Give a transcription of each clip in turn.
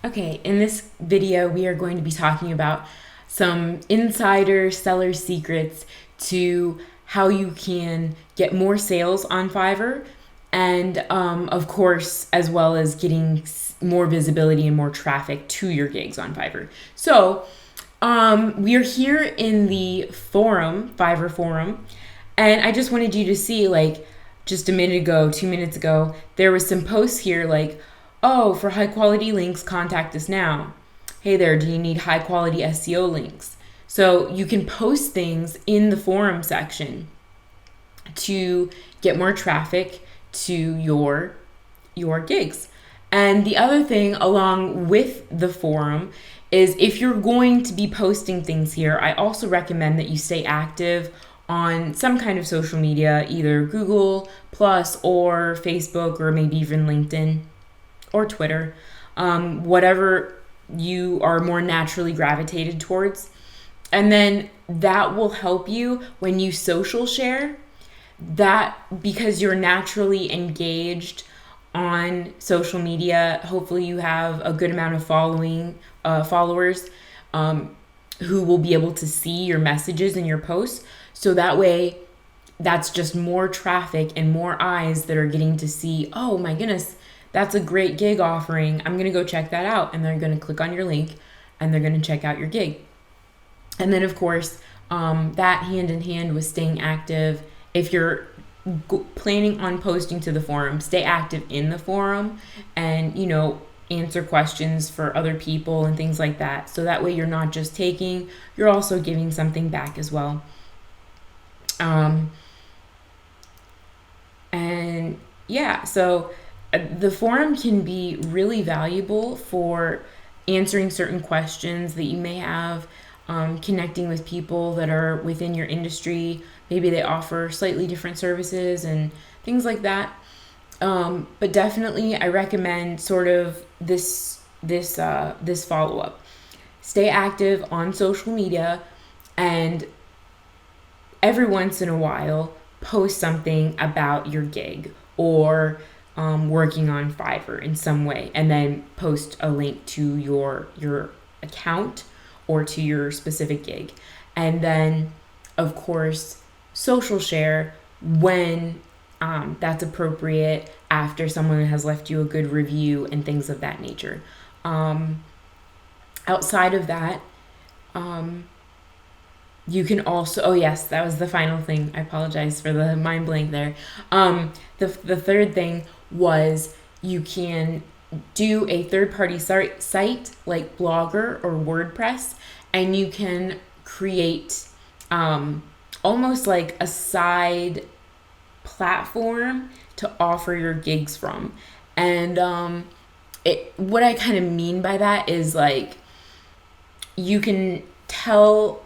Okay, in this video, we are going to be talking about some insider seller secrets to how you can get more sales on Fiverr, and of course, as well as getting more visibility and more traffic to your gigs on Fiverr. So, we are here in the forum, Fiverr forum, and I just wanted you to see, like, just a minute ago, 2 minutes ago, there was some posts here like, oh, for high quality links, contact us now. Hey there, do you need high quality SEO links? So you can post things in the forum section to get more traffic to your gigs. And the other thing along with the forum is if you're going to be posting things here, I also recommend that you stay active on some kind of social media, either Google Plus or Facebook or maybe even LinkedIn or Twitter, whatever you are more naturally gravitated towards. And then that will help you when you social share that, because you're naturally engaged on social media. Hopefully you have a good amount of followers who will be able to see your messages and your posts. So that way, that's just more traffic and more eyes that are getting to see, oh my goodness, that's a great gig offering. I'm going to go check that out. And they're going to click on your link and they're going to check out your gig. And then, of course, that hand in hand with staying active. If you're planning on posting to the forum, stay active in the forum and, answer questions for other people and things like that. So that way you're not just taking, you're also giving something back as well. And yeah, so the forum can be really valuable for answering certain questions that you may have, connecting with people that are within your industry. Maybe they offer slightly different services and things like that. But definitely I recommend sort of this follow-up. Stay active on social media and every once in a while post something about your gig or working on Fiverr in some way, and then post a link to your account or to your specific gig. And then, of course, social share when that's appropriate, after someone has left you a good review and things of that nature. Outside of that, you can also, oh yes, that was the final thing. I apologize for the mind blank there. The third thing was you can do a third-party site like Blogger or WordPress, and you can create almost like a side platform to offer your gigs from. And what I kind of mean by that is, like, you can show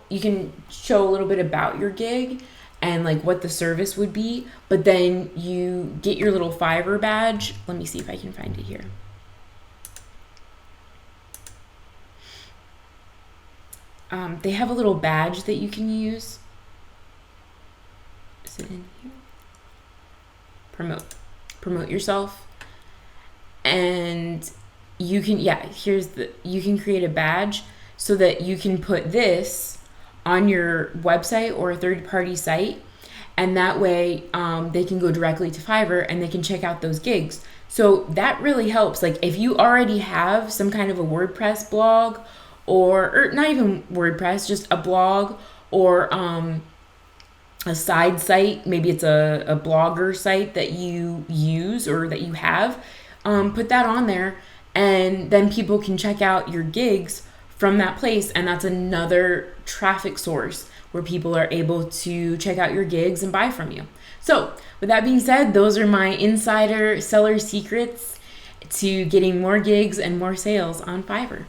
a little bit about your gig and like what the service would be, but then you get your little Fiverr badge. Let me see if I can find it here. They have a little badge that you can use. Is it in here? Promote yourself. And you can, you can create a badge so that you can put this on your website or a third-party site, and that way they can go directly to Fiverr and they can check out those gigs. So that really helps. Like, if you already have some kind of a WordPress blog, or not even WordPress, just a blog or a side site, maybe it's a blogger site that you use or that you have, put that on there, and then people can check out your gigs from that place, and that's another traffic source where people are able to check out your gigs and buy from you. So with that being said, those are my insider seller secrets to getting more gigs and more sales on Fiverr.